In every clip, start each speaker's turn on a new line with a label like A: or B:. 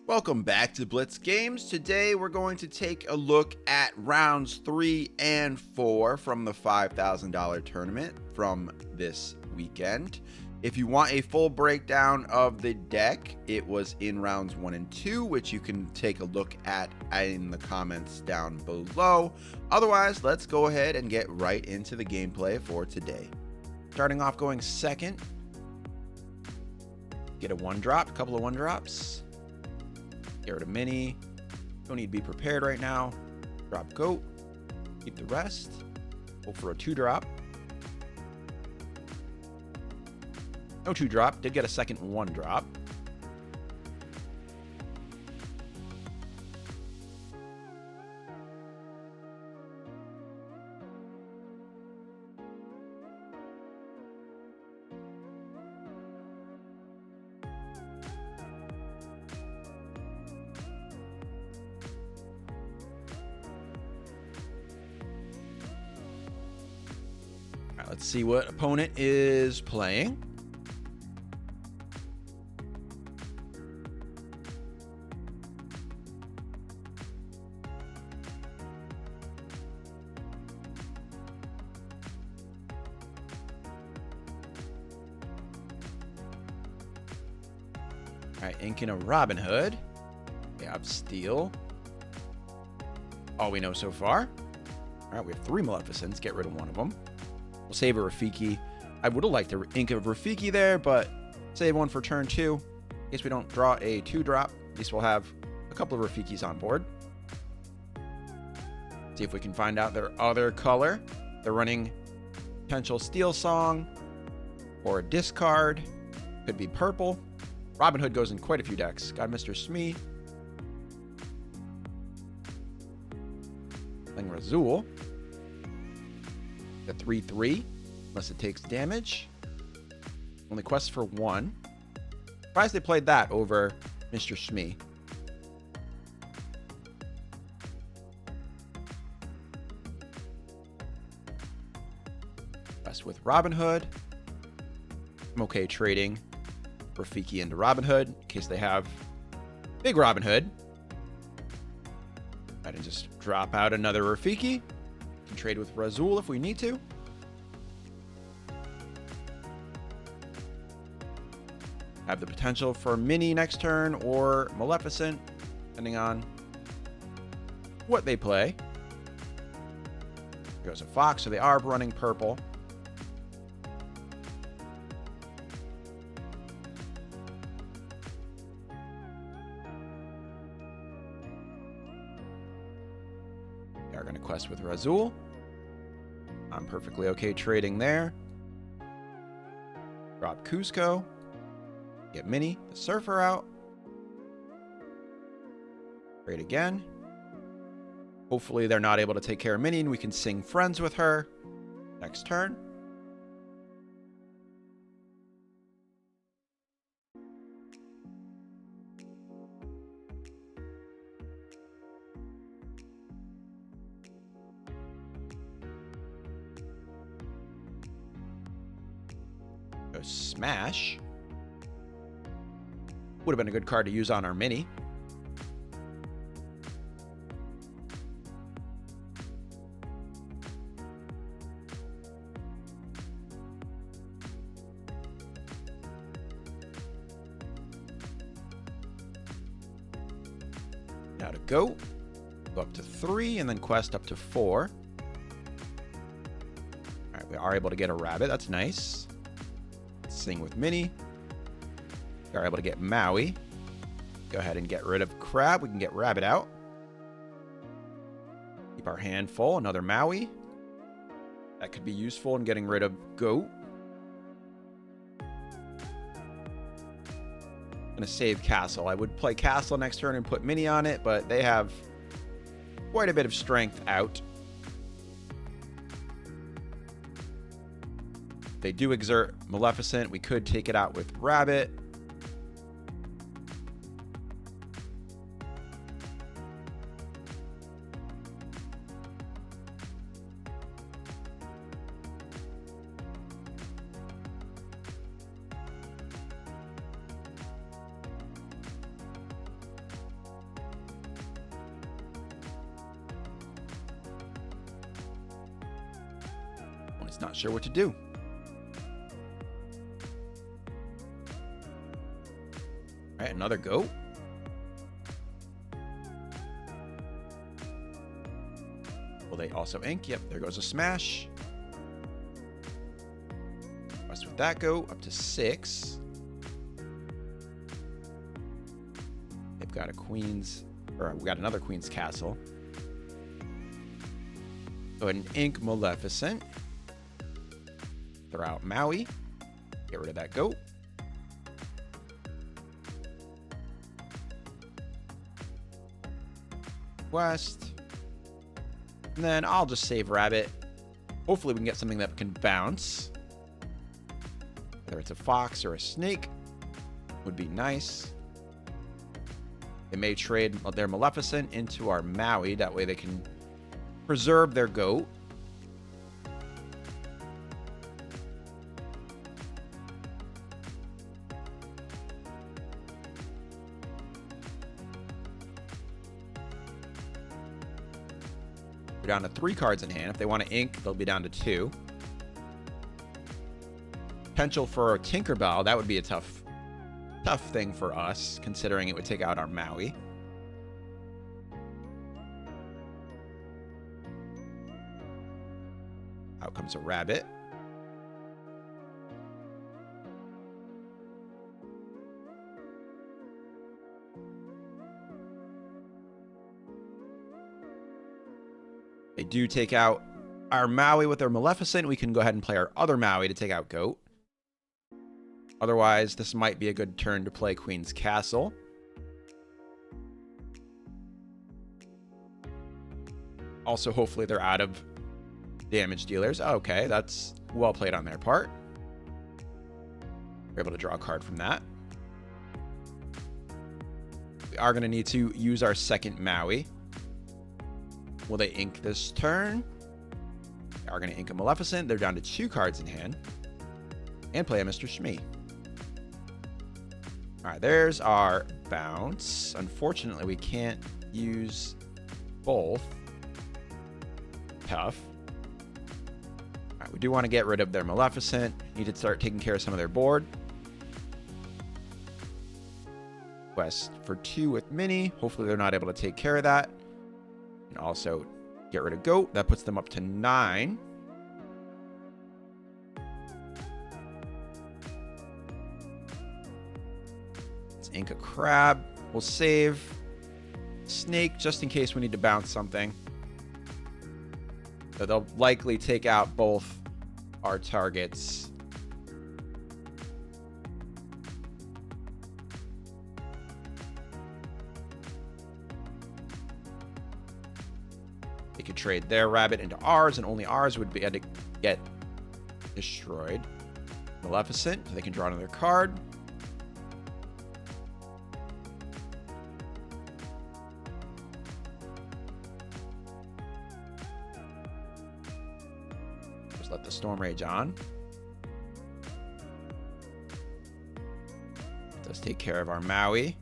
A: Welcome back to Blitz Games. Today we're going to take a look at rounds 3 and 4 from the $5,000 tournament from this weekend. If you want a full breakdown of the deck, it was in rounds 1 and 2, which you can take a look at in the comments down below. Otherwise, let's go ahead and get right into the gameplay for today. Starting off going second. Get a 1-drop, a couple of 1-drops. Get rid of Minnie. Don't need to be prepared right now. Drop goat. Keep the rest. Go for a 2-drop. No 2-drop. Did get a second 1-drop. Let's see what opponent is playing. All right, inking a Robin Hood. We have Steel. All we know so far. All right, we have 3 Maleficents. Get rid of one of them. We'll save a Rafiki. I would have liked to ink a Rafiki there, but save one for turn 2. In case we don't draw a 2-drop, at least we'll have a couple of Rafikis on board. See if we can find out their other color. They're running potential Steel Song or a discard. Could be purple. Robin Hood goes in quite a few decks. Got Mr. Smee. Playing Razul. The 3/3, unless it takes damage. Only quest for 1. Surprised they played that over Mr. Smee. Quest with Robin Hood. I'm okay trading Rafiki into Robin Hood in case they have big Robin Hood. I can just drop out another Rafiki. Can trade with Razul if we need to. Have the potential for Minnie next turn or Maleficent, depending on what they play. There goes a Fox, so they are running purple. They are going to quest with Razul. I'm perfectly okay trading there. Drop Kuzco. Get Minnie, the Surfer out. Trade again. Hopefully they're not able to take care of Minnie and we can sing Friends with her next turn. Go Smash. Would have been a good card to use on our Minnie. Now to go up to 3 and then quest up to 4. All right, we are able to get a rabbit. That's nice. Sing with Minnie. We are able to get Maui. Go ahead and get rid of Crab. We can get Rabbit out. Keep our hand full. Another Maui. That could be useful in getting rid of Goat. Gonna save Castle. I would play Castle next turn and put Minnie on it, but they have quite a bit of strength out. They do exert Maleficent. We could take it out with Rabbit. It's not sure what to do. All right, another goat. Will they also ink? Yep, there goes a smash. What's with that goat? Up to 6. They've got a queen's, or we got another queen's castle. Go ahead and ink Maleficent. Throw out Maui. Get rid of that goat. Quest. And then I'll just save rabbit. Hopefully we can get something that can bounce. Whether it's a fox or a snake would be nice. They may trade their Maleficent into our Maui. That way they can preserve their goat. We're down to 3 cards in hand. If they want to ink, they'll be down to 2. Potential for a Tinkerbell. That would be a tough thing for us, considering it would take out our Maui. Out comes a rabbit. They do take out our Maui with their Maleficent. We can go ahead and play our other Maui to take out goat. Otherwise, this might be a good turn to play Queen's Castle. Also, hopefully they're out of damage dealers. Okay, that's well played on their part. We're able to draw a card from that. We are going to need to use our second Maui. Will they ink this turn? They are going to ink a Maleficent. They're down to 2 cards in hand. And play a Mr. Shmee. All right, there's our bounce. Unfortunately, we can't use both. Tough. All right, we do want to get rid of their Maleficent. Need to start taking care of some of their board. Quest for 2 with Minnie. Hopefully they're not able to take care of that. And also get rid of goat. That puts them up to 9. Let's ink a crab. We'll save snake just in case we need to bounce something. So they'll likely take out both our targets. They could trade their rabbit into ours, and only ours would be able to get destroyed. Maleficent, so they can draw another card. Just let the storm rage on. Let's take care of our Maui.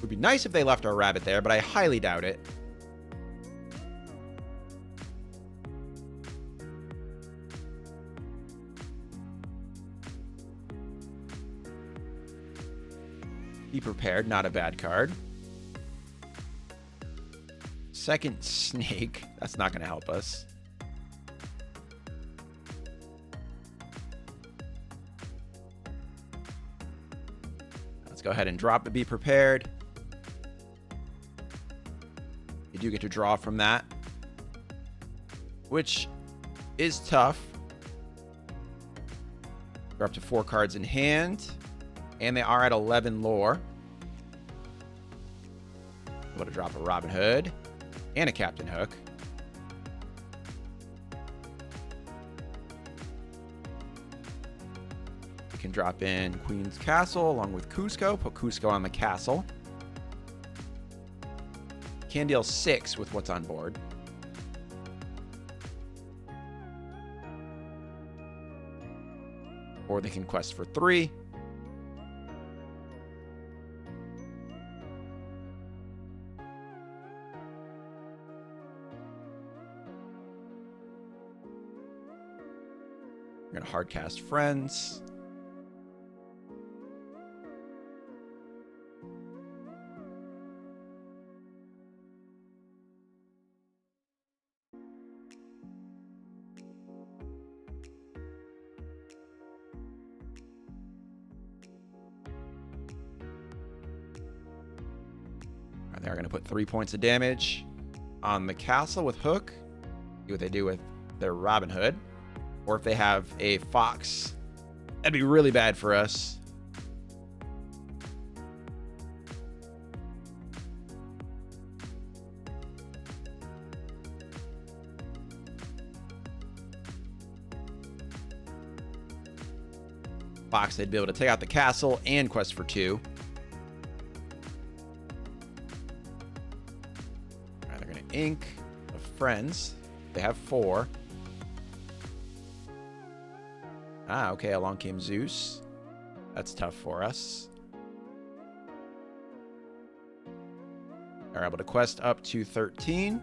A: Would be nice if they left our rabbit there, but I highly doubt it. Be prepared, not a bad card. Second snake, that's not going to help us. Let's go ahead and drop the be prepared. You do get to draw from that, which is tough. They're up to 4 cards in hand, and they are at 11 lore. Able to drop a Robin Hood and a Captain Hook. We can drop in Queen's Castle along with Kuzco. Put Kuzco on the castle. Can deal 6 with what's on board. Or they can quest for 3. hardcast friends. They're going to put 3 points of damage on the castle with Hook. See what they do with their Robin Hood. Or if they have a Fox, that'd be really bad for us. Fox, they'd be able to take out the castle and quest for 2. Ink of friends. They have 4. Ah, okay. Along came Zeus. That's tough for us. Are able to quest up to 13.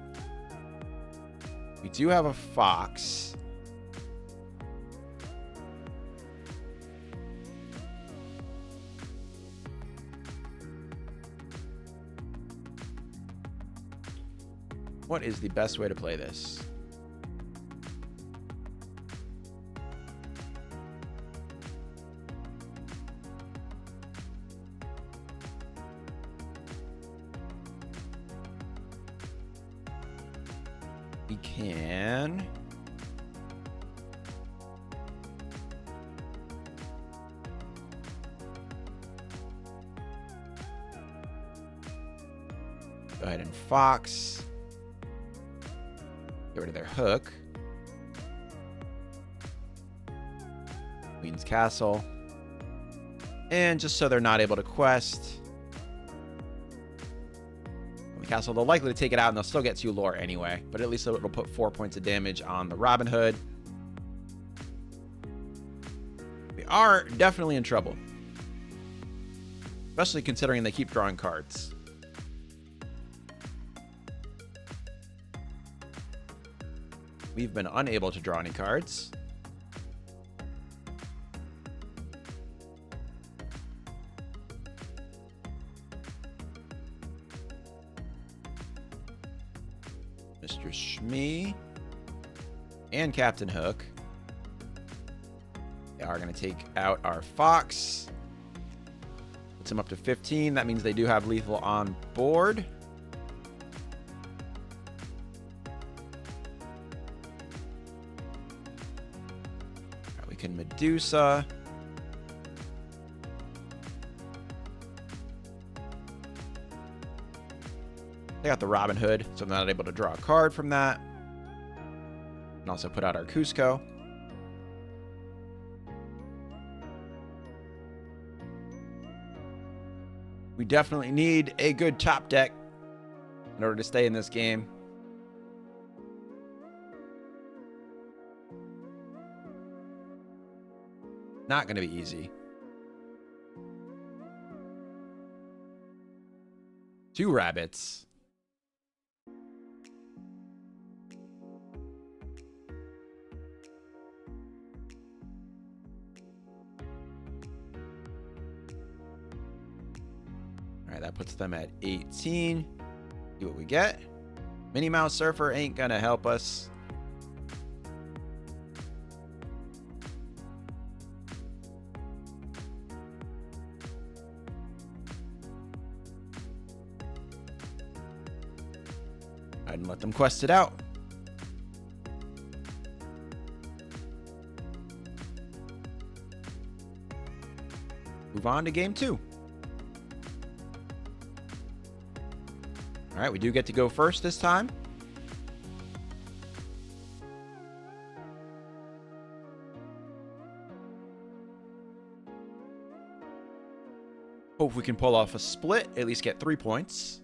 A: We do have a Fox. What is the best way to play this? We can... go ahead and Fox. Get rid of their Hook. Queen's Castle. And just so they're not able to quest on the castle, they're likely to take it out and they'll still get 2 lore anyway. But at least it'll put 4 points of damage on the Robin Hood. We are definitely in trouble. Especially considering they keep drawing cards. We've been unable to draw any cards. Mr. Shmee and Captain Hook. They are going to take out our Fox. Puts him up to 15. That means they do have lethal on board. Can Medusa. They got the Robin Hood, so I'm not able to draw a card from that. And also put out our Kuzco. We definitely need a good top deck in order to stay in this game. Not going to be easy. 2 rabbits. All right, that puts them at 18. See what we get. Minnie Mouse Surfer ain't going to help us. And let them quest it out. Move on to game 2. All right, we do get to go first this time. Hope we can pull off a split, at least get 3 points.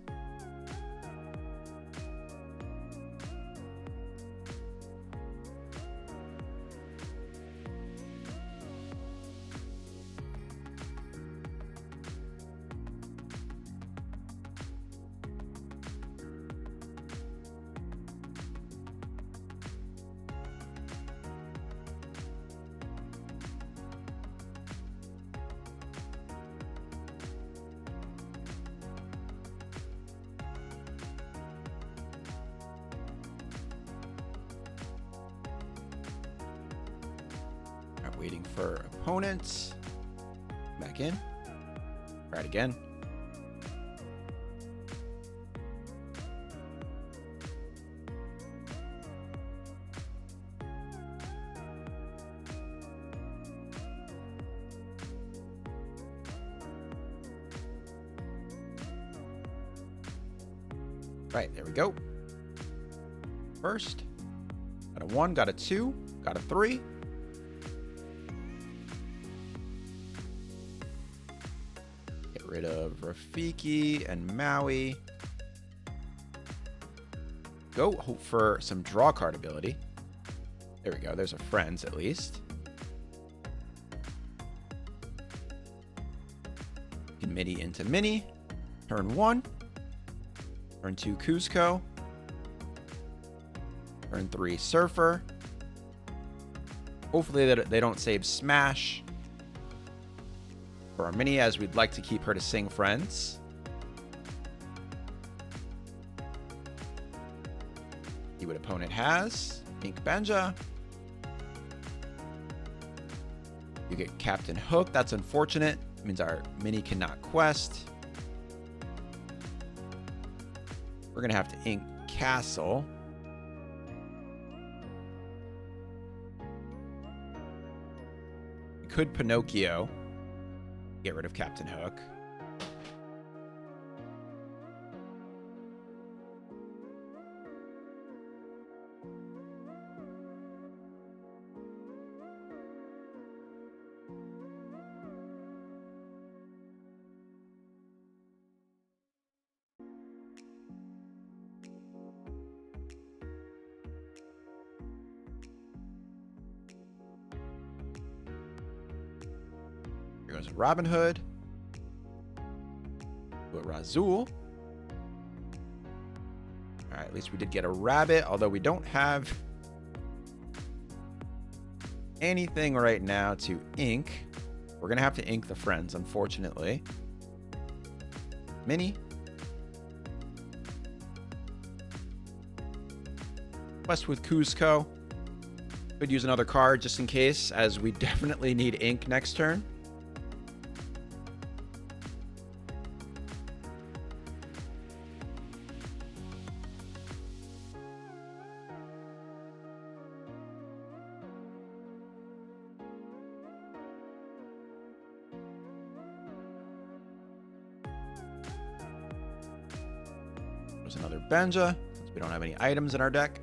A: Waiting for opponents. Back in. Try it again. Right, there we go. First, got a 1, got a 2, got a 3. Get rid of Rafiki and Maui. Go, hope for some draw card ability. There we go, there's a friends at least. Can Minnie into Minnie. Turn 1. Turn 2, Kuzco. Turn 3, Surfer. Hopefully they don't save Smash for our Minnie, as we'd like to keep her to sing friends. See what opponent has. Pink Benja. You get Captain Hook. That's unfortunate. It means our Minnie cannot quest. We're going to have to ink Castle. We could Pinocchio. Get rid of Captain Hook. Here goes Robin Hood. Do a Razul. Alright, at least we did get a rabbit, although we don't have anything right now to ink. We're going to have to ink the friends, unfortunately. Minnie. Quest with Kuzco. Could use another card just in case, as we definitely need ink next turn. There's another Benja, since we don't have any items in our deck.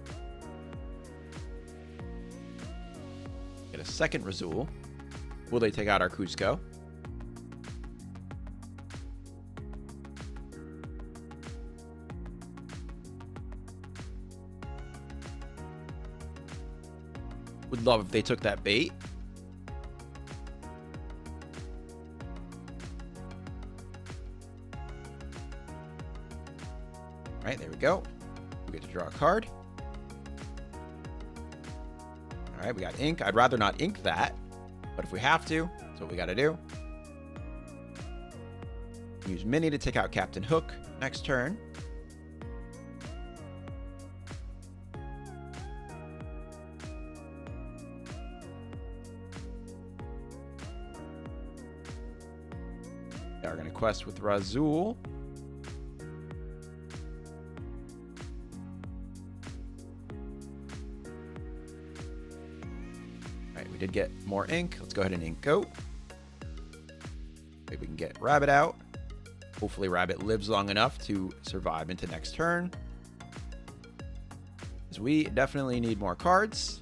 A: Get a second Razul. Will they take out our Kuzco? Would love if they took that bait. All right, there we go. We get to draw a card. All right, we got ink. I'd rather not ink that, but if we have to, that's what we got to do. Use Minnie to take out Captain Hook next turn. Now we're going to quest with Razul. We did get more ink. Let's go ahead and ink Goat. Maybe we can get Rabbit out. Hopefully Rabbit lives long enough to survive into next turn, because we definitely need more cards.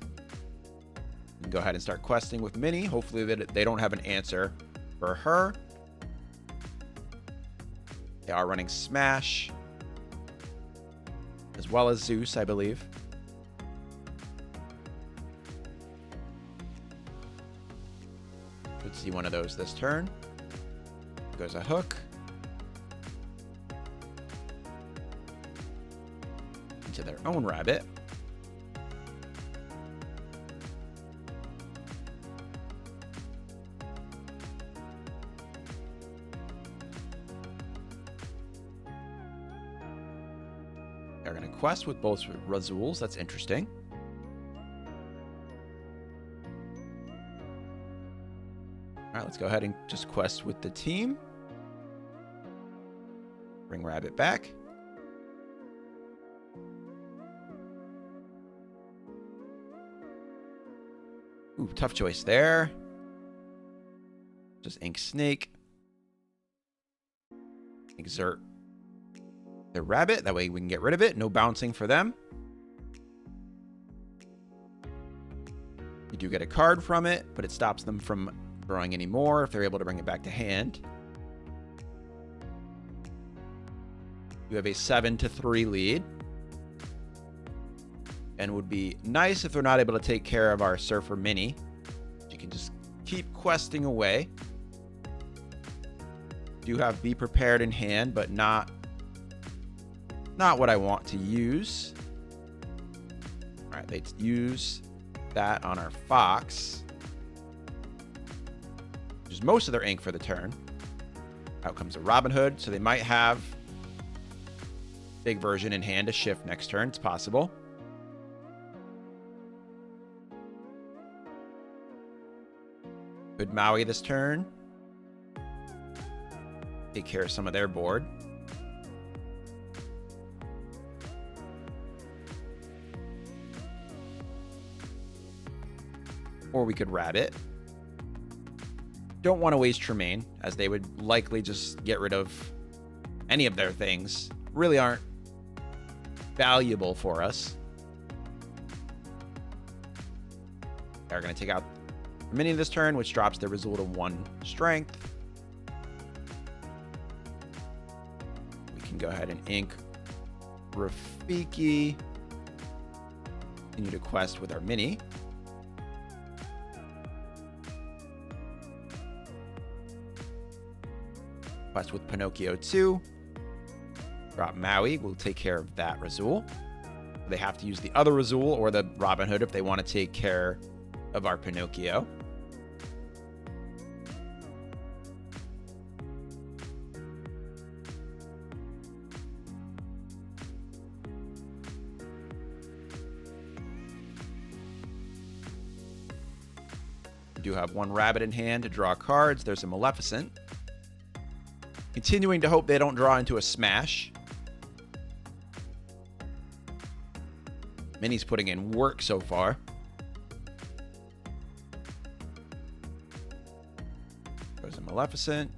A: We can go ahead and start questing with Minnie. Hopefully they don't have an answer for her. They are running Smash, as well as Zeus, I believe. Could see one of those this turn. Goes a Hook. Into their own Rabbit. They're going to quest with both Razuls. That's interesting. let's go ahead and just quest with the team. Bring Rabbit back. Ooh, tough choice there. Just ink Snake. Exert the Rabbit. That way we can get rid of it. No bouncing for them. You do get a card from it, but it stops them from drawing any more if they're able to bring it back to hand. You have a 7-3 lead. And would be nice if they're not able to take care of our Surfer Minnie. You can just keep questing away. Do have Be Prepared in hand, but not what I want to use. All right, let's use that on our Fox. Use most of their ink for the turn. Out comes a Robin Hood, so they might have big version in hand to shift next turn. It's possible. Good Maui this turn. Take care of some of their board. Or we could Rabbit. Don't want to waste Tremaine, as they would likely just get rid of any of their things. Really aren't valuable for us. They're going to take out Minnie this turn, which drops their result to 1 strength. We can go ahead and ink Rafiki. Continue to quest with our Minnie. Quest with Pinocchio 2. Drop Maui. We'll take care of that Razul. They have to use the other Razul or the Robin Hood if they want to take care of our Pinocchio. We do have 1 Rabbit in hand to draw cards. There's a Maleficent. Continuing to hope they don't draw into a smash. Minnie's putting in work so far. There's a Maleficent.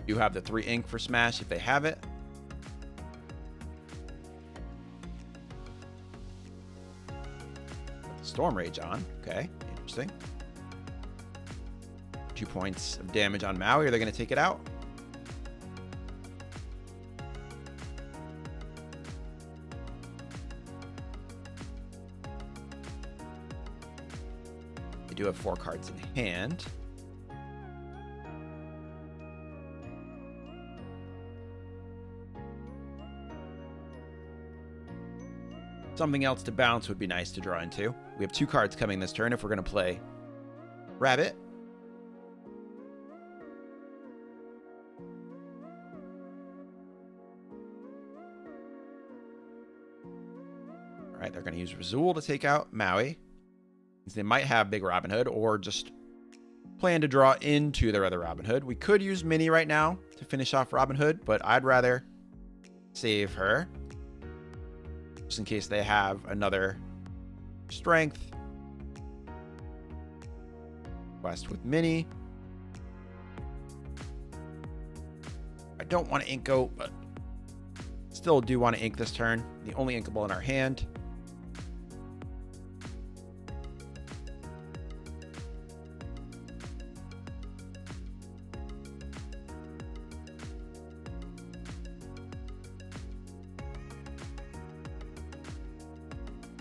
A: You have the 3 ink for smash if they have it. Put the Storm Rage on. Okay, interesting. 2 points of damage on Maui. Are they going to take it out? They do have 4 cards in hand. Something else to bounce would be nice to draw into. We have 2 cards coming this turn if we're going to play Rabbit. All right, they're going to use Razul to take out Maui. They might have Big Robin Hood or just plan to draw into their other Robin Hood. We could use Minnie right now to finish off Robin Hood, but I'd rather save her just in case they have another strength. Quest with Minnie. I don't want to ink Goat, but still do want to ink this turn. The only inkable in our hand.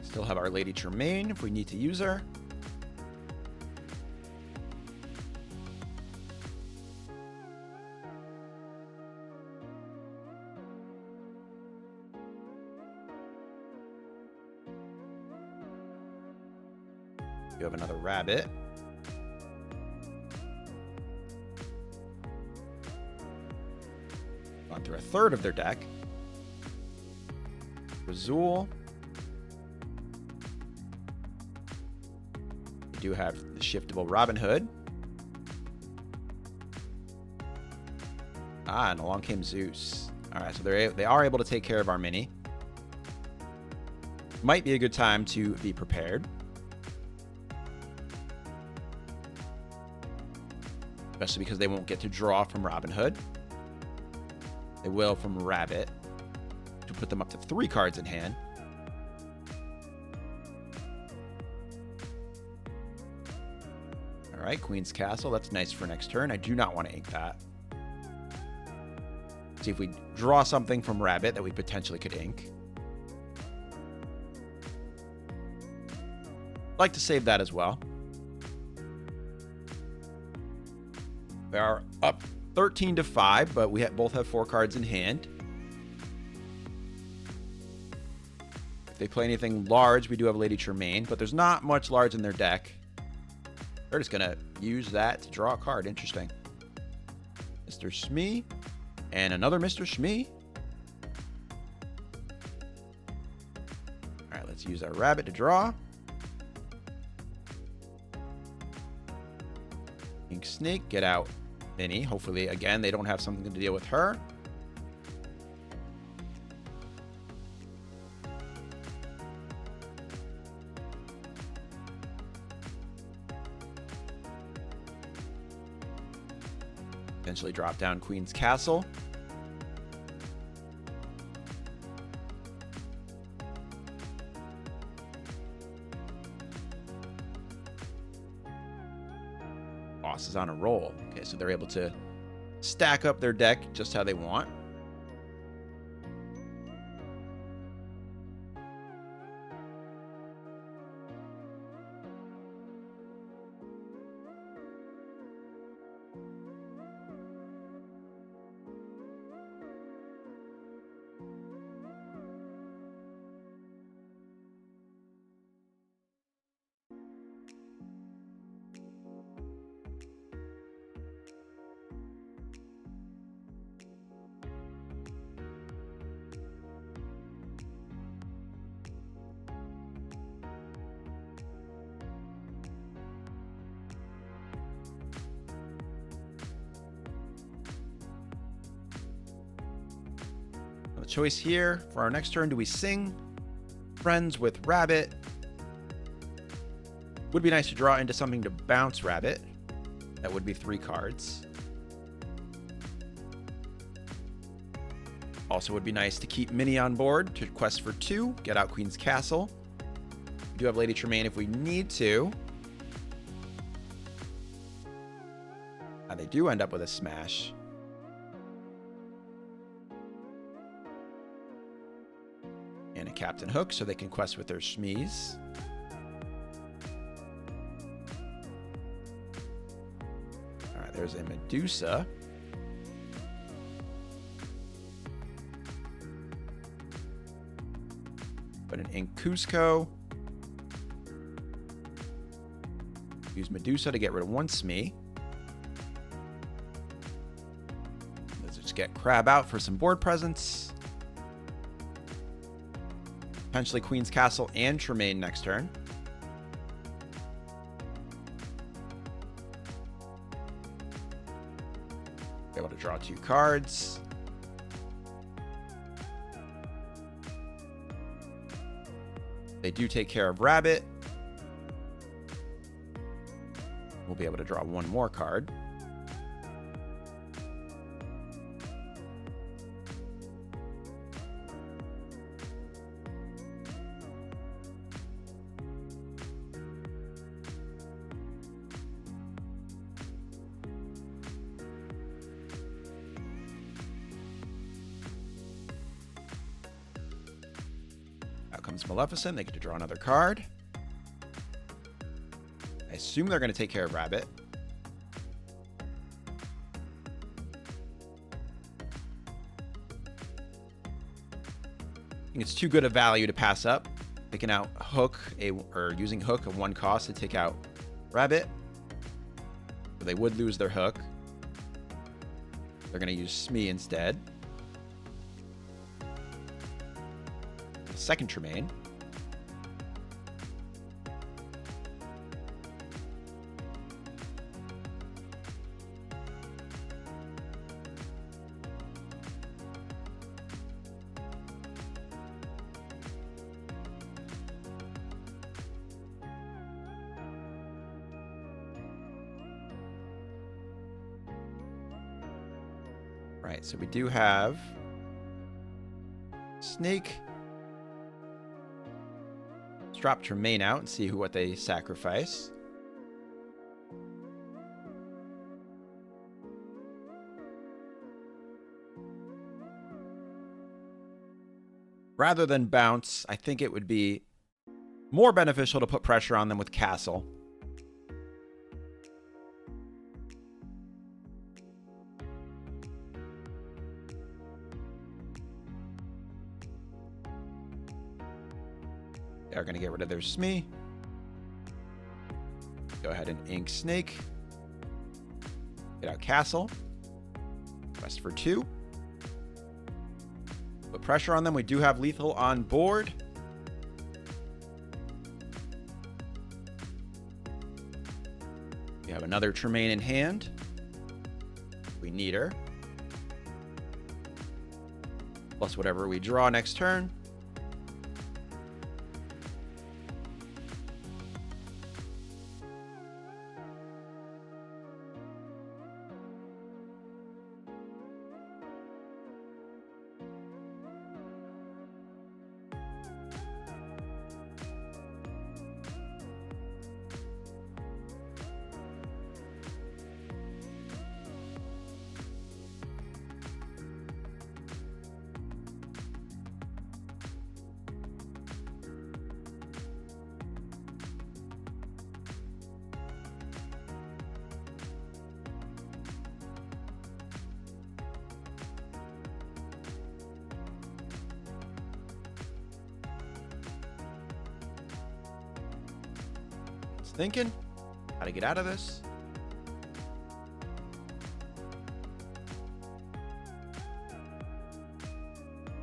A: Still have our Lady Tremaine if we need to use her. You have another Rabbit. Gone through a third of their deck. Razul. do have the shiftable Robin Hood. Ah, and along came Zeus. All right, so they are able to take care of our Minnie. Might be a good time to be prepared. Especially because they won't get to draw from Robin Hood. They will from Rabbit, to put them up to 3 cards in hand. All right, Queen's Castle. That's nice for next turn. I do not want to ink that. See if we draw something from Rabbit that we potentially could ink. I'd like to save that as well. We are up 13-5, but we both have 4 cards in hand. If they play anything large, we do have Lady Tremaine, but there's not much large in their deck. They're just going to use that to draw a card. Interesting. Mr. Smee. And another Mr. Smee. All right, let's use our Rabbit to draw. Mim Snake, get out Minnie. Hopefully, again, they don't have something to deal with her. Eventually drop down Queen's Castle. Boss is on a roll. Okay, so they're able to stack up their deck just how they want. The choice here for our next turn, do we sing Friends with Rabbit? Would be nice to draw into something to bounce Rabbit. That would be 3 cards. Also would be nice to keep Minnie on board to quest for 2, get out Queen's Castle. We do have Lady Tremaine if we need to. They do end up with a smash. And a Captain Hook so they can quest with their Shmees. All right, there's a Medusa. Put an ink Kuzco. Use Medusa to get rid of 1 Smee. Let's just get Crab out for some board presence. Potentially Queen's Castle and Tremaine next turn. Be able to draw 2 cards. They do take care of Rabbit. We'll be able to draw 1 more card. Out comes Maleficent. They get to draw another card. I assume they're going to take care of Rabbit. I think it's too good a value to pass up. Picking out Hook, or using Hook of 1 cost to take out Rabbit. So they would lose their Hook. They're going to use Smee instead. The second Tremaine. Right, so we do have Snake. Let's drop Tremaine out and see what they sacrifice. Rather than bounce, I think it would be more beneficial to put pressure on them with Castle. They're going to get rid of their Smee. Go ahead and ink Snake. Get out Castle. Quest for 2. Put pressure on them. We do have lethal on board. We have another Tremaine in hand. We need her. Plus whatever we draw next turn. Thinking how to get out of this.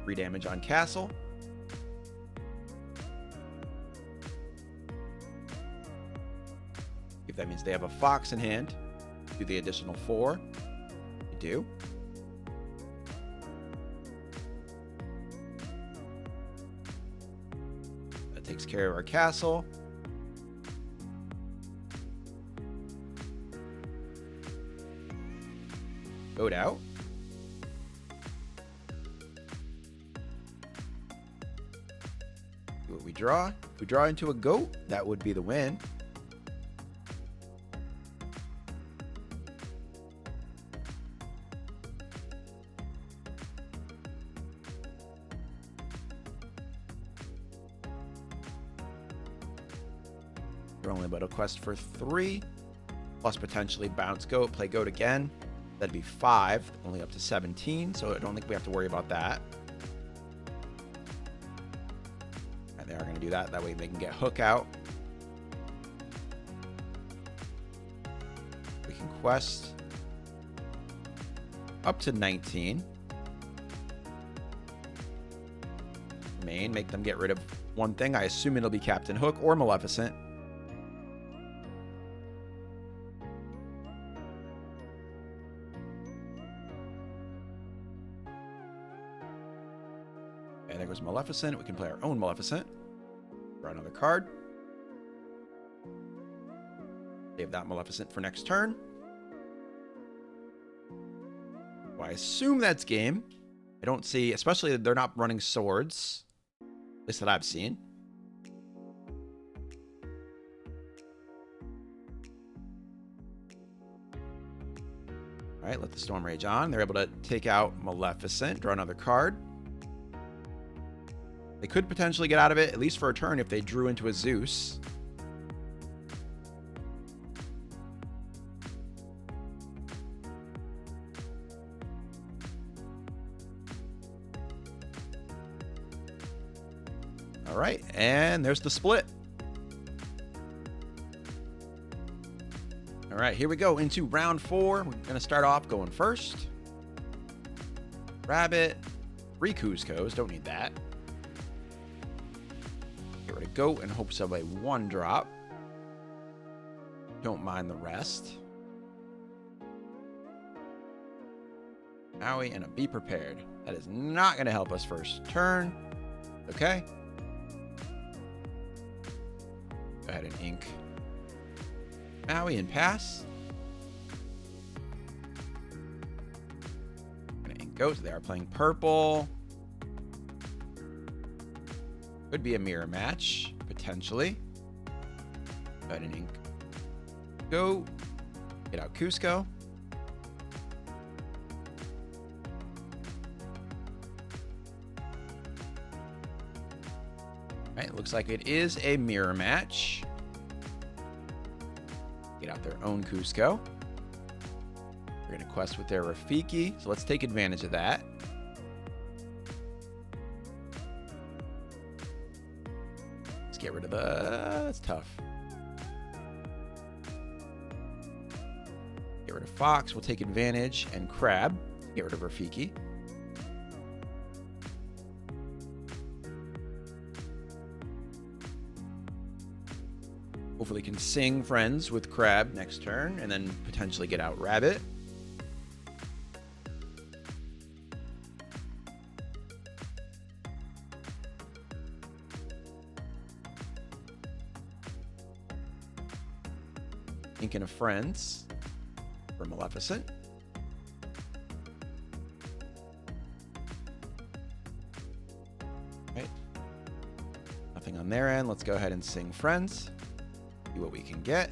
A: Free damage on Castle. If that means they have a Fox in hand, do the additional 4. You do. That takes care of our Castle. Goat out. See what we draw. If we draw into a goat, that would be the win. We're only about a quest for 3, plus potentially bounce goat, play goat again. That'd be 5, only up to 17, so I don't think we have to worry about that. And they are going to do that. That way they can get hook out. We can quest up to 19. Main, make them get rid of one thing. I assume it'll be Captain Hook or Maleficent. And there goes Maleficent. We can play our own Maleficent. Draw another card. Save that Maleficent for next turn. Well, I assume that's game. I don't see, especially they're not running swords. At least that I've seen. All right, let the Storm Rage on. They're able to take out Maleficent, draw another card. They could potentially get out of it, at least for a turn, if they drew into a Zeus. All right, and there's the split. All right, here we go into round 4. We're going to start off going first. Rabbit, 3 Kuzcos, don't need that. Get rid of goat in hopes of a 1-drop. Don't mind the rest. Maui and a be prepared. That is not going to help us first turn. Okay. Go ahead and ink Maui and pass. I'm going go. So they are playing purple. Could be a mirror match, potentially. Go ahead and ink. Go. Get out Kuzco. All right, looks like it is a mirror match. Get out their own Kuzco. They're going to quest with their Rafiki, so let's take advantage of that. Let's get rid of the... That's tough. Get rid of Fox. We'll take advantage. And Crab. Get rid of Rafiki. Hopefully can sing Friends with Crab next turn, and then potentially get out Rabbit. Thinking of Friends for Maleficent. Right. Nothing on their end. Let's go ahead and sing Friends. See what we can get.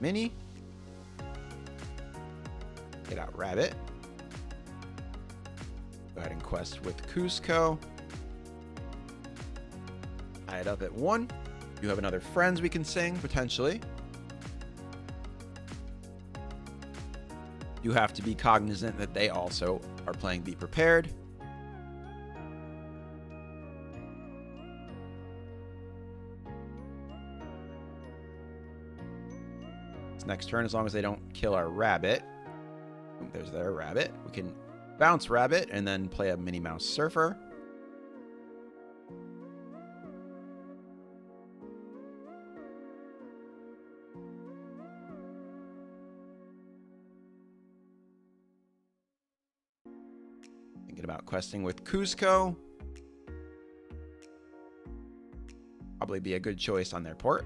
A: Minnie. Get out Rabbit. Go ahead and quest with Kuzco. Tie it up at 1. You have another Friends we can sing, potentially. You have to be cognizant that they also are playing Be Prepared. This next turn, as long as they don't kill our Rabbit. There's their Rabbit. We can bounce Rabbit and then play a Minnie Mouse Surfer. Thinking about questing with Kuzco. Probably be a good choice on their port,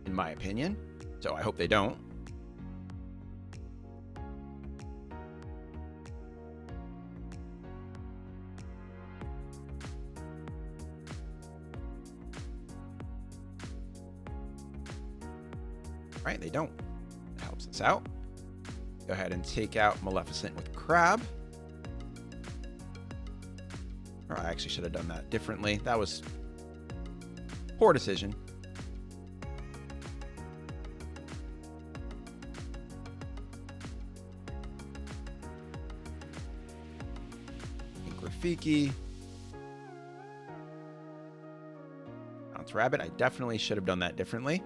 A: in my opinion. So I hope they don't. Right, they don't. That helps us out. Go ahead and take out Maleficent with Crab. Or I actually should have done that differently. That was poor decision. Rafiki. Bounce Rabbit. I definitely should have done that differently.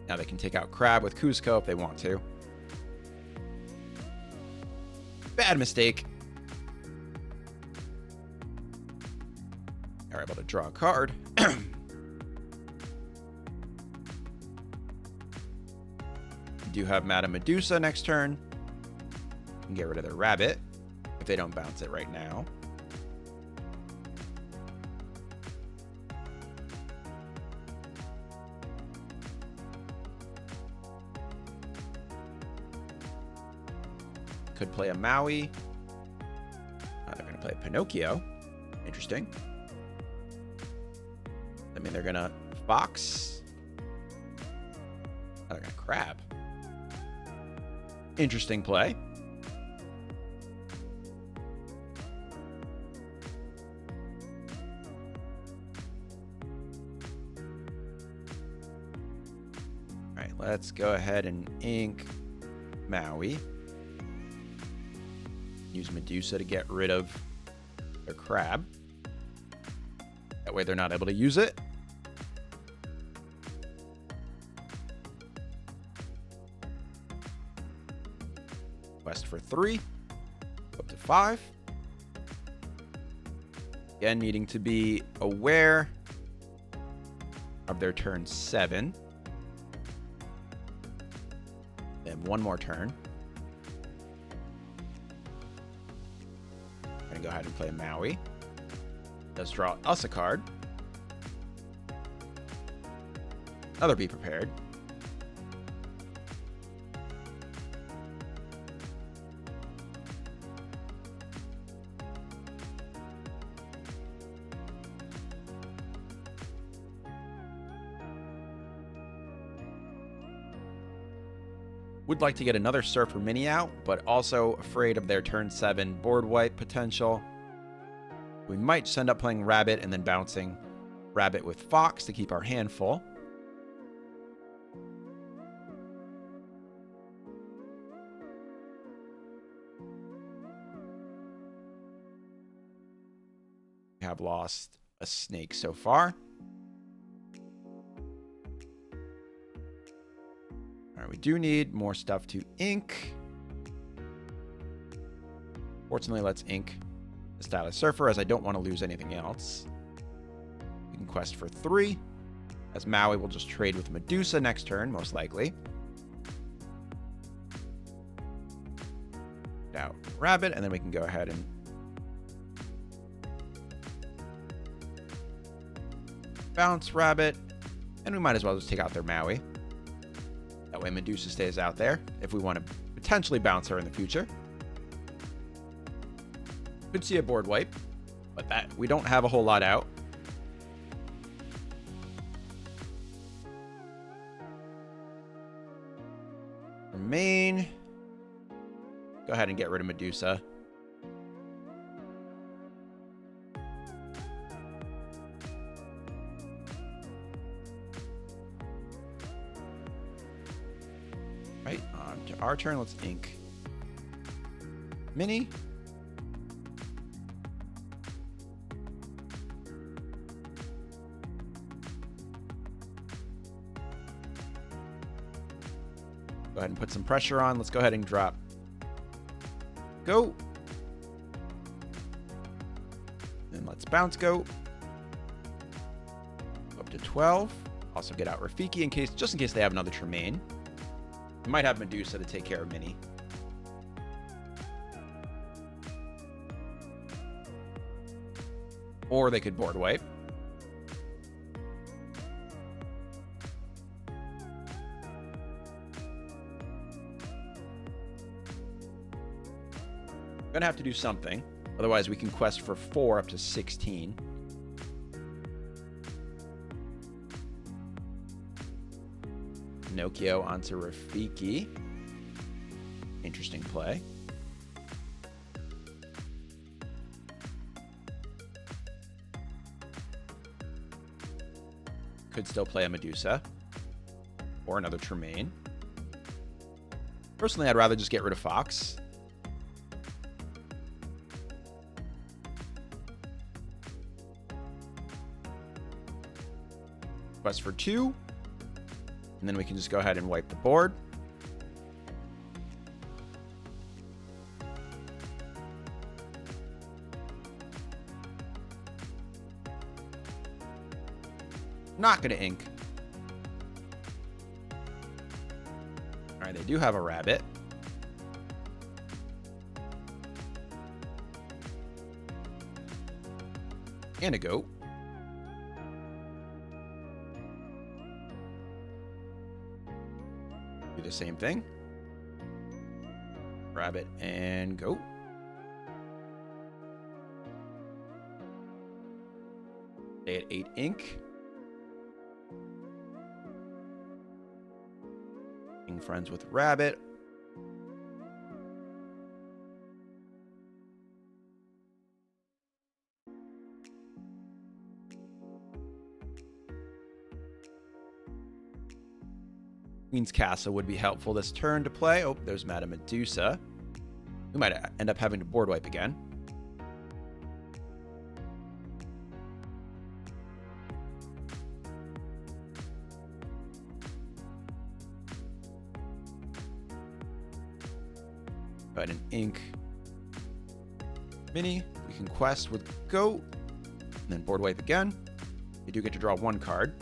A: Now they can take out Crab with Kuzco if they want to. Bad mistake. They're able to draw a card. Do have Madame Medusa next turn. You can get rid of their Rabbit if they don't bounce it right now. Could play a Maui. They're going to play Pinocchio. Interesting. I mean, they're going to Fox. They're going to Crab. Interesting play. All right, let's go ahead and ink Maui. Use Medusa to get rid of their Crab. That way they're not able to use it. Quest for 3. Up to 5. Again, needing to be aware of their turn 7. They have one more turn. I'm going to go ahead and play Maui. Does draw us a card. Another be prepared. Would like to get another Surfer Mini out, but also afraid of their turn 7 board wipe potential. We might just end up playing Rabbit and then bouncing Rabbit with Fox to keep our hand full. We have lost a snake so far. We do need more stuff to ink. Fortunately, let's ink the Stylish Surfer, as I don't want to lose anything else. We can quest for 3, as Maui will just trade with Medusa next turn, most likely. Now, Rabbit, and then we can go ahead and bounce Rabbit, and we might as well just take out their Maui. That way Medusa stays out there if we want to potentially bounce her in the future. Could see a board wipe, but that we don't have a whole lot out. Remain. Go ahead and get rid of Medusa. Right, on to our turn. Let's ink Minnie. Go ahead and put some pressure on. Let's go ahead and drop. Go. Then let's bounce go. Up to 12. Also get out Rafiki just in case they have another Tremaine. We might have Medusa to take care of Minnie. Or they could board wipe. Gonna have to do something. Otherwise, we can quest for 4 up to 16. Pinocchio onto Rafiki. Interesting play. Could still play a Medusa. Or another Tremaine. Personally, I'd rather just get rid of Fox. Quest for 2. And then we can just go ahead and wipe the board. Not going to ink. All right, they do have a rabbit. And a goat. Do the same thing. Rabbit and goat. Stay at 8 ink. Being friends with Rabbit. Queen's Castle would be helpful this turn to play. Oh, there's Madame Medusa. We might end up having to board wipe again. Go ahead and ink Minnie. We can quest with Goat. And then board wipe again. You do get to draw 1 card.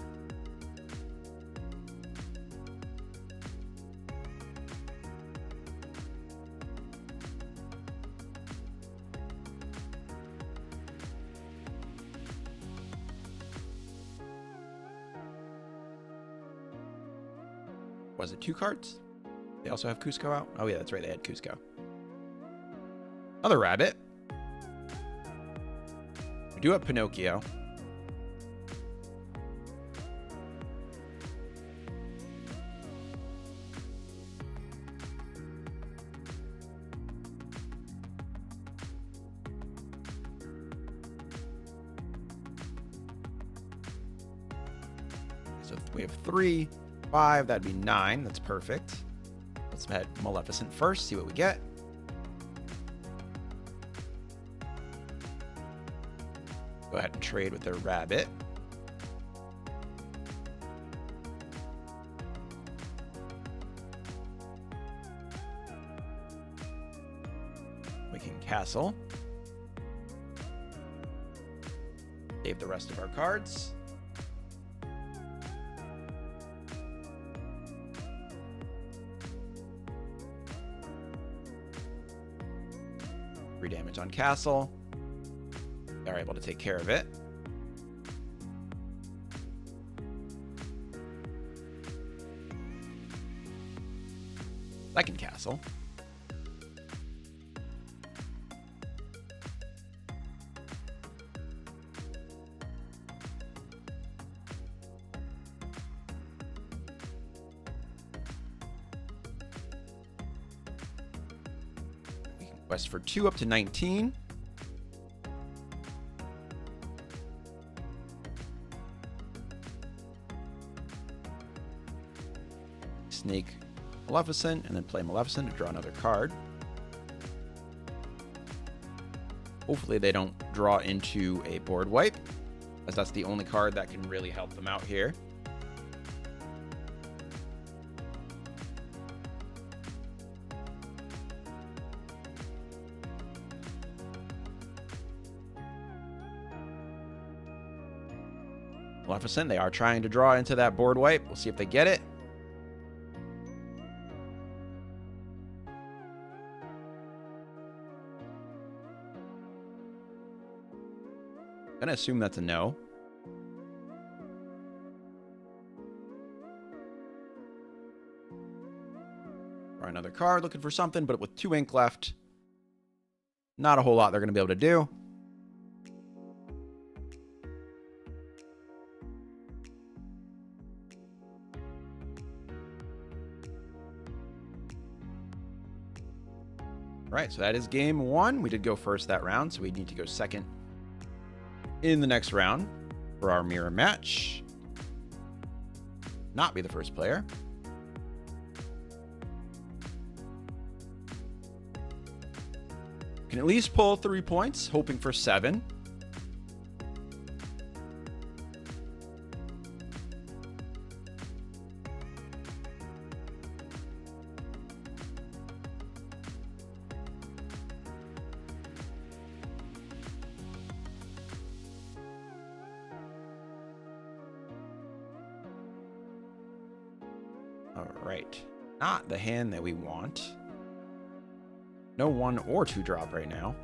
A: Was it 2 cards? They also have Kuzco out? Oh yeah, that's right, they had Kuzco. Another rabbit. We do have Pinocchio. So we have 3, 5, that'd be 9. That's perfect. Let's head Maleficent first, see what we get. Go ahead and trade with their rabbit. We can castle. Save the rest of our cards. Damage on castle. They're able to take care of it. Second castle. Quest for 2 up to 19. Snake Maleficent, and then play Maleficent to draw another card. Hopefully they don't draw into a board wipe, as that's the only card that can really help them out here. Maleficent, they are trying to draw into that board wipe. We'll see if they get it. I'm gonna assume that's a no. Draw another card, looking for something, but with 2 ink left, not a whole lot they're gonna be able to do. Right, so that is game 1. We did go first that round, so we need to go second in the next round for our mirror match. Not be the first player. Can at least pull 3 points, hoping for 7. All right, not the hand that we want. No 1 or 2 drop right now.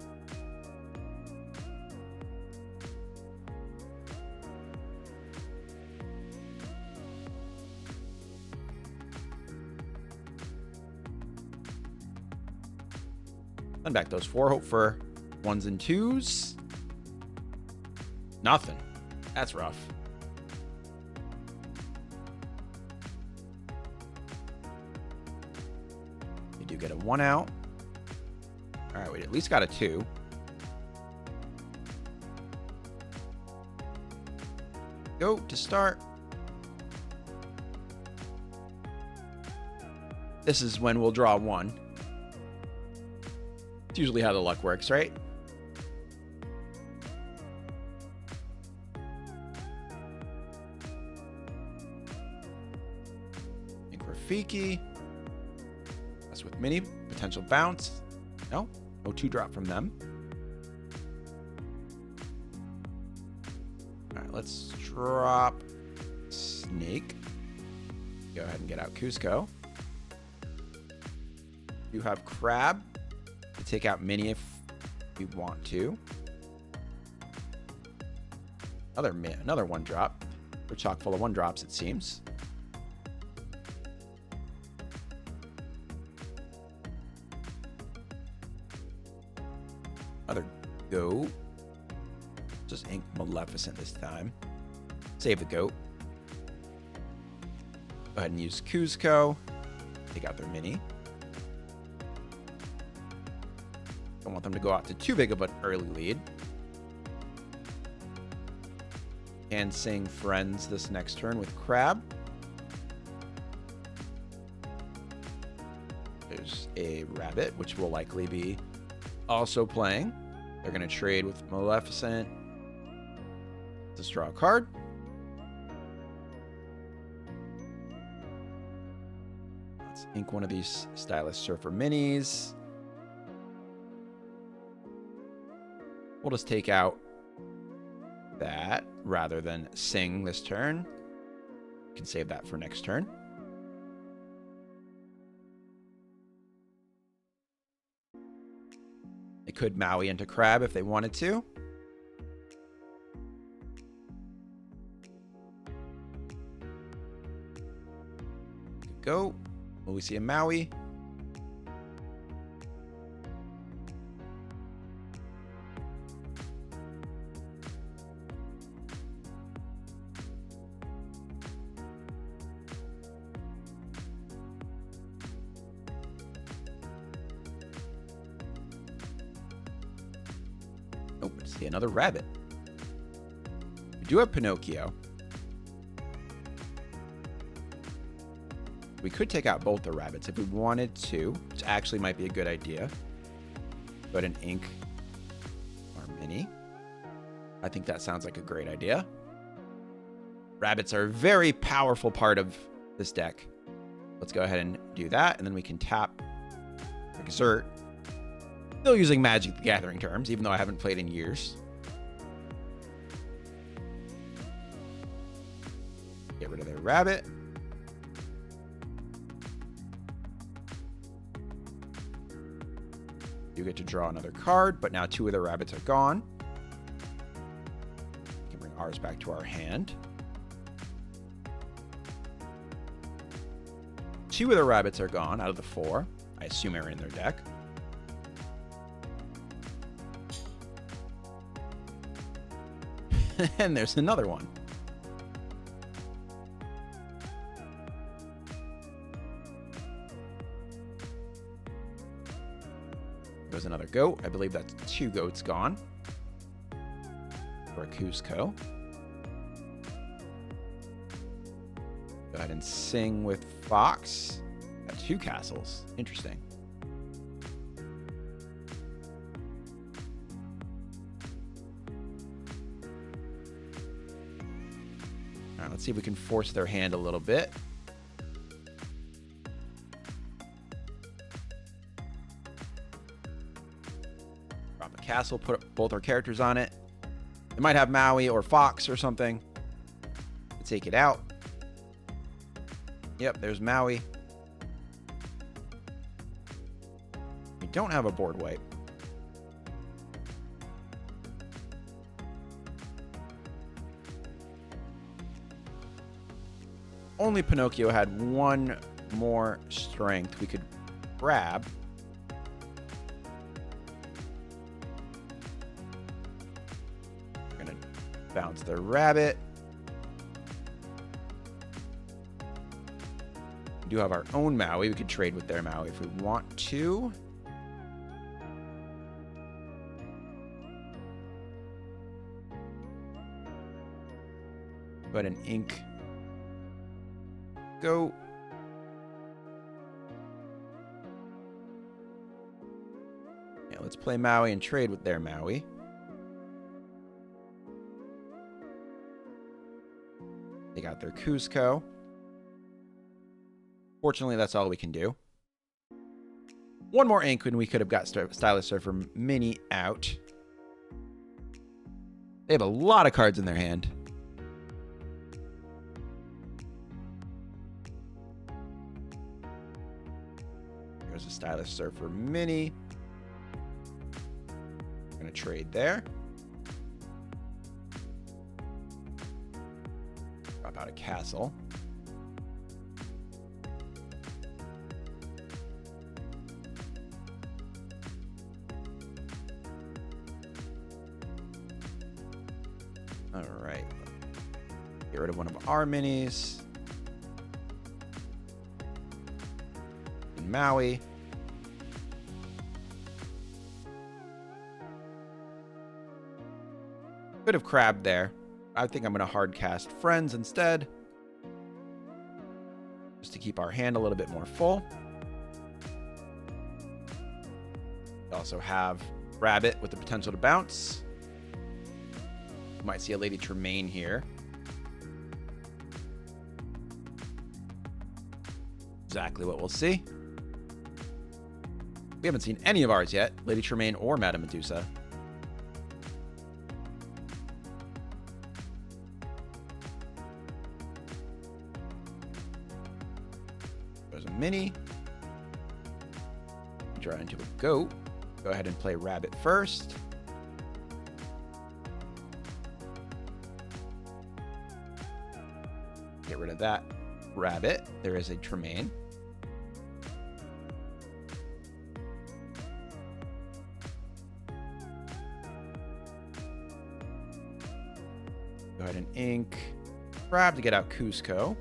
A: Send back those 4. Hope for 1s and 2s. Nothing. That's rough. We do get a 1 out. All right, we at least got a 2. Go to start. This is when we'll draw 1. It's usually how the luck works, right? Think Rafiki. That's with Minnie. Potential bounce. No 2 drop from them. All right, let's drop Snake. Go ahead and get out Kuzco. You have Crab to take out Minnie if you want to. Another 1 drop. We're chock full of 1 drops, it seems. goat. Just ink Maleficent this time. Save the goat. Go ahead and use Kuzco. Take out their Minnie. Don't want them to go out to too big of an early lead. Can sing friends this next turn with Crab. There's a rabbit, which will likely be also playing. They're going to trade with Maleficent to draw a card. Let's ink one of these Stylish Surfer minis. We'll just take out that rather than sing this turn. We can save that for next turn. They could Maui into Crab if they wanted to. Go. Will we see a Maui? Oh, see another rabbit. We do have Pinocchio. We could take out both the rabbits if we wanted to, which actually might be a good idea. Go ahead and ink our Minnie. I think that sounds like a great idea. Rabbits are a very powerful part of this deck. Let's go ahead and do that, and then we can tap Exert. Still using Magic the Gathering terms, even though I haven't played in years. Get rid of their rabbit. You get to draw another card, but now two of the rabbits are gone. We can bring ours back to our hand. Two of the rabbits are gone out of the four. I assume are in their deck. And there's another one. There's another goat. I believe that's two goats gone. For a Kuzco. Go ahead and sing with Fox. Got two castles. Interesting. All right, let's see if we can force their hand a little bit. Drop a castle, put both our characters on it. They might have Maui or Fox or something to take it out. Yep, there's Maui. We don't have a board wipe. Only Pinocchio had one more strength we could grab. We're gonna bounce the rabbit. We do have our own Maui. We could trade with their Maui if we want to. Go ahead and ink. Go. Yeah, let's play Maui and trade with their Maui. They got their Kuzco. Fortunately, that's all we can do. One more ink when we could have got Stylish Surfer Minnie out. They have a lot of cards in their hand. There's a Stylish Surfer Minnie. I'm going to trade there. Drop out a castle. All right. Get rid of one of our minis. And Maui. Could have crabbed there. I think I'm going to hard cast Friends instead. Just to keep our hand a little bit more full. We also have Rabbit with the potential to bounce. You might see a Lady Tremaine here. Exactly what we'll see. We haven't seen any of ours yet. Lady Tremaine or Madame Medusa. There's a Minnie. Draw into a goat. Go ahead and play Rabbit first. Get rid of that Rabbit. There is a Tremaine. Go ahead and ink Crab to get out Kuzco.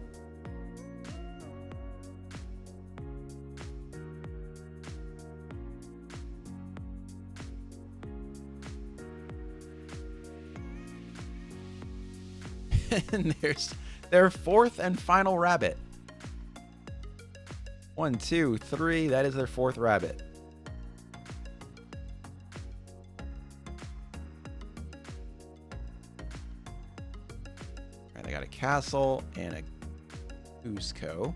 A: And there's their fourth and final rabbit. 1, 2, 3. That is their fourth rabbit. Alright, they got a castle and a Kuzco.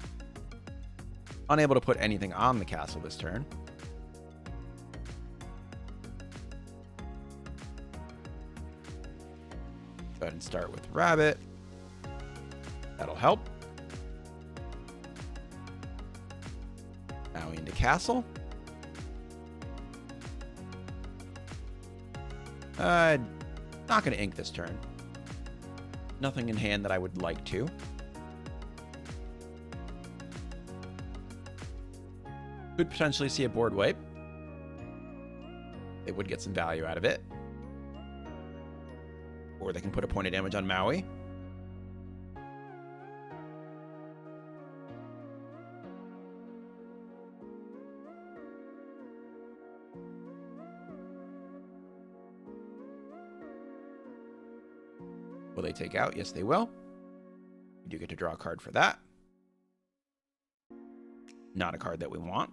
A: Unable to put anything on the castle this turn. Go ahead and start with Rabbit. That'll help. Now into Castle. Not going to ink this turn. Nothing in hand that I would like to. Could potentially see a board wipe. They would get some value out of it. Or they can put a point of damage on Maui. Will they take out? Yes, they will. We do get to draw a card for that. Not a card that we want.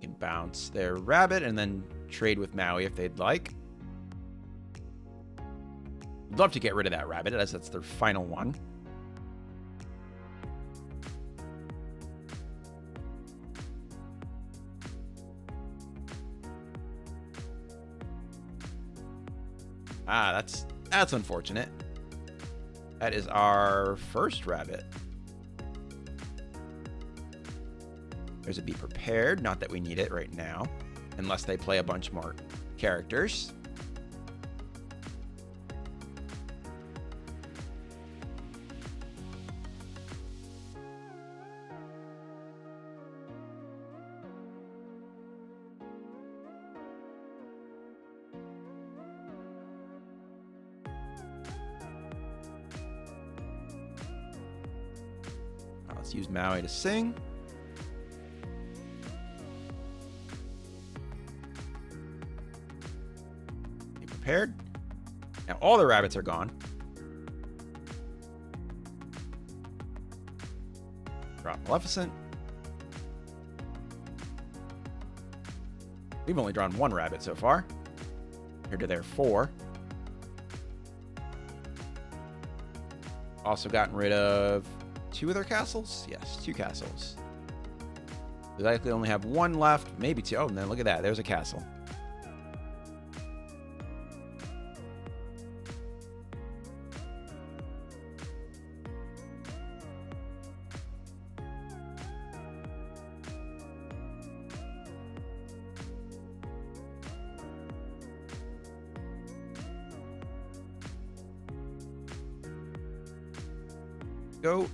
A: Can bounce their Rabbit and then trade with Maui if they'd like. I'd love to get rid of that Rabbit as that's their final one. Ah, that's unfortunate. That is our first Rabbit. There's a Be Prepared. Not that we need it right now. Unless they play a bunch more characters. Let's use Maui to sing. Be prepared. Now all the rabbits are gone. Drop Maleficent. We've only drawn one rabbit so far. Compared to their 4. Also gotten rid of 2 of their castles? Yes, 2 castles. We likely only have 1 left, maybe 2. Oh, and then look at that. There's a castle.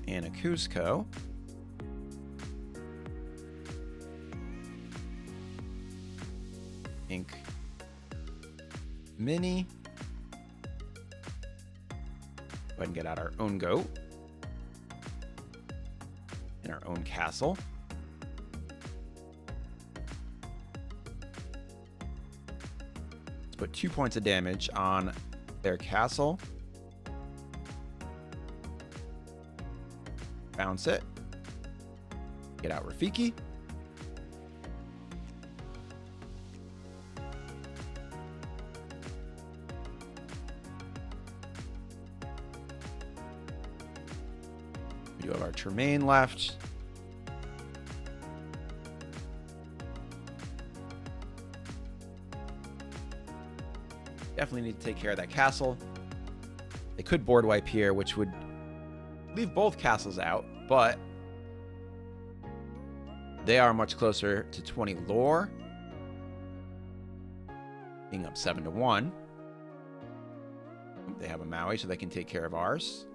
A: And a Kuzco. Ink Minnie. Go ahead and get out our own goat. In our own castle. Let's put 2 points of damage on their castle. Bounce it. Get out Rafiki. We do have our Tremaine left. Definitely need to take care of that castle. They could board wipe here, which would leave both castles out, but they are much closer to 20 lore, being up 7-1. They have a Maui, so they can take care of ours.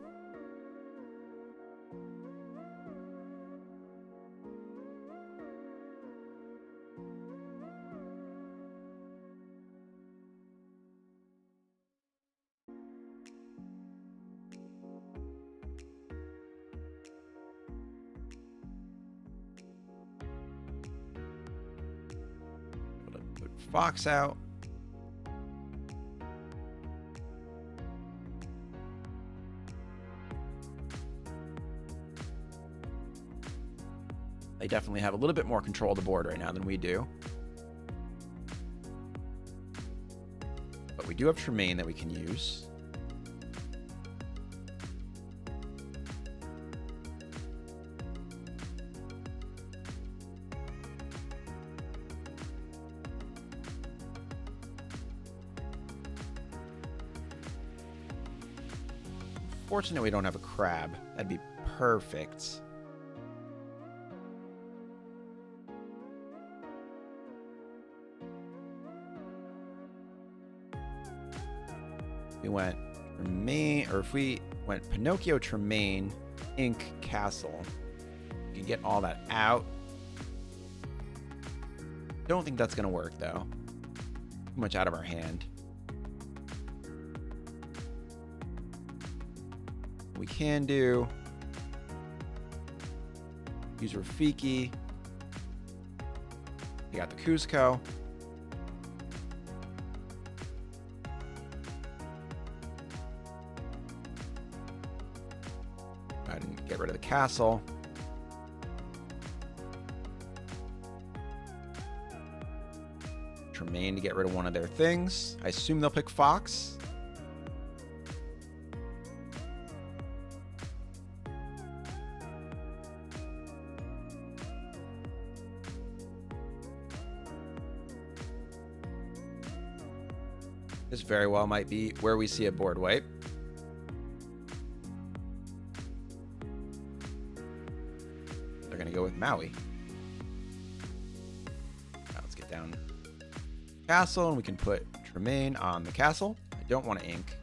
A: Fox out. They definitely have a little bit more control of the board right now than we do. But we do have Tremaine that we can use. Fortunate we don't have a crab. That'd be perfect. We went Tremaine, or if we went Pinocchio, Tremaine, Ink, Castle, we can get all that out. Don't think that's gonna work though. Too much out of our hand. We can do use Rafiki. We got the Kuzco. Go ahead and get rid of the castle. Tremaine to get rid of one of their things. I assume they'll pick Fox. This very well might be where we see a board wipe. They're going to go with Maui. Now let's get down castle, and we can put Tremaine on the castle. I don't want to ink,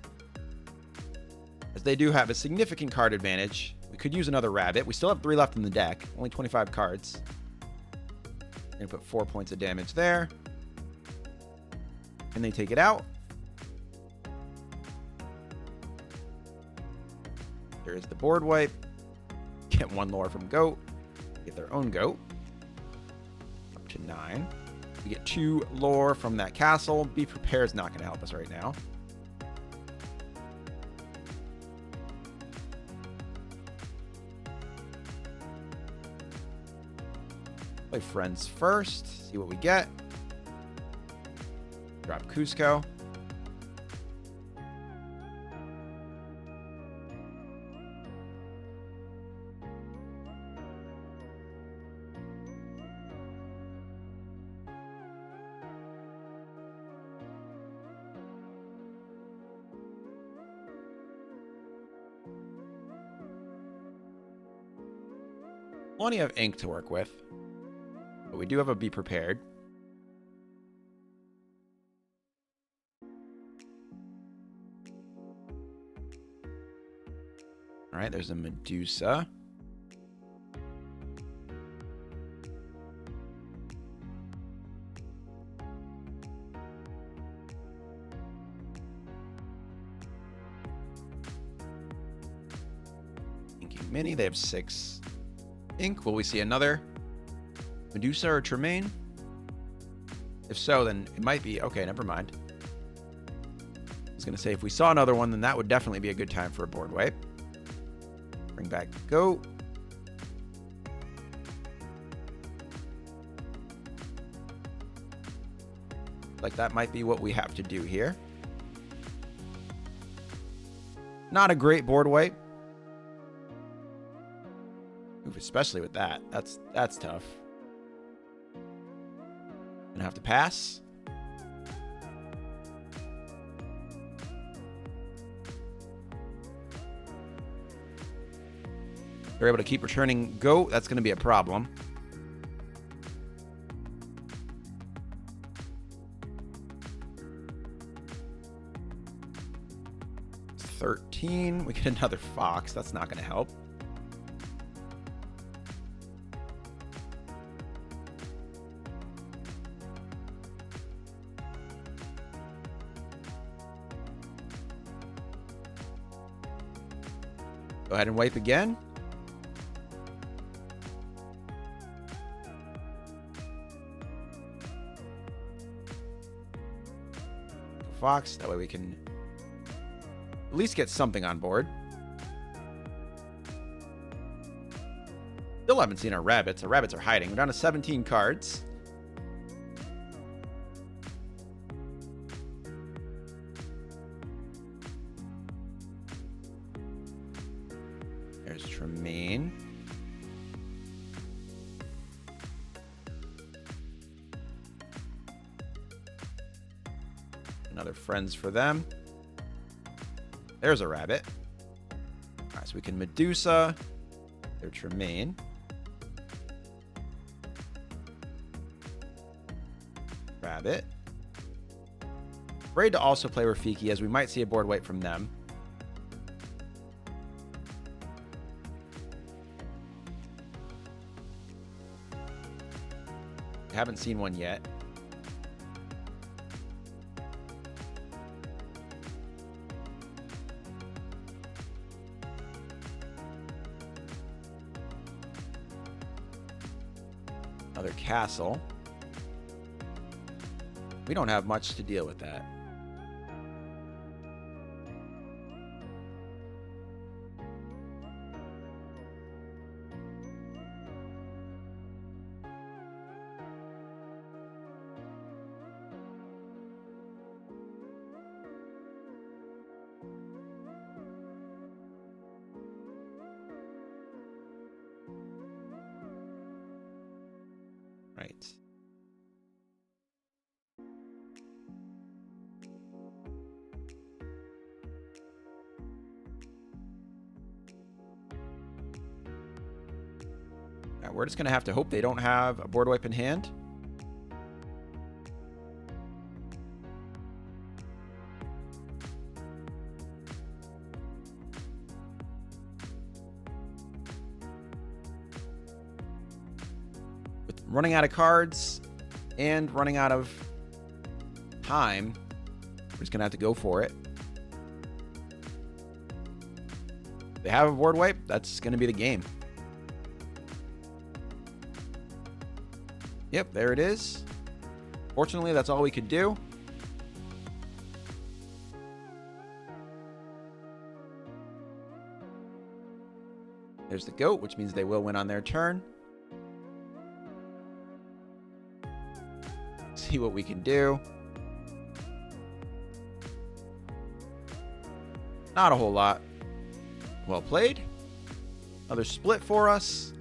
A: as they do have a significant card advantage. We could use another rabbit. We still have 3 left in the deck. Only 25 cards. We're going to put 4 points of damage there. And they take it out. There's the board wipe. Get 1 lore from goat. Get their own goat. Up to 9. We get 2 lore from that castle. Be prepared is not going to help us right now. Play friends first. See what we get. Drop Kuzco. Plenty of ink to work with, but we do have a be prepared. All right, there's a Medusa. Minnie. They have 6 ink. Will we see another Medusa or Tremaine? If so, then it might be. Okay, never mind. I was going to say, if we saw another one, then that would definitely be a good time for a board wipe. Bring back Goat. Like that might be what we have to do here. Not a great board wipe. Oof, especially with that. That's tough. Gonna have to pass. They're able to keep returning Goat. That's gonna be a problem. We get another fox. That's not going to help. Go ahead and wipe again. Fox. That way we can at least get something on board. Still haven't seen our rabbits. Our rabbits are hiding. We're down to 17 cards. There's Tremaine. Another friends for them. There's a rabbit. All right, so we can Medusa. There's Tremaine. Rabbit. Afraid to also play Rafiki, as we might see a board wipe from them. Haven't seen one yet. Another castle. We don't have much to deal with that. Right. Now we're just going to have to hope they don't have a board wipe in hand. Running out of cards and running out of time, we're just gonna have to go for it. If they have a board wipe, that's gonna be the game. Yep, there it is. Fortunately, that's all we could do. There's the goat, which means they will win on their turn. See what we can do. Not a whole lot. Well played. Another split for us.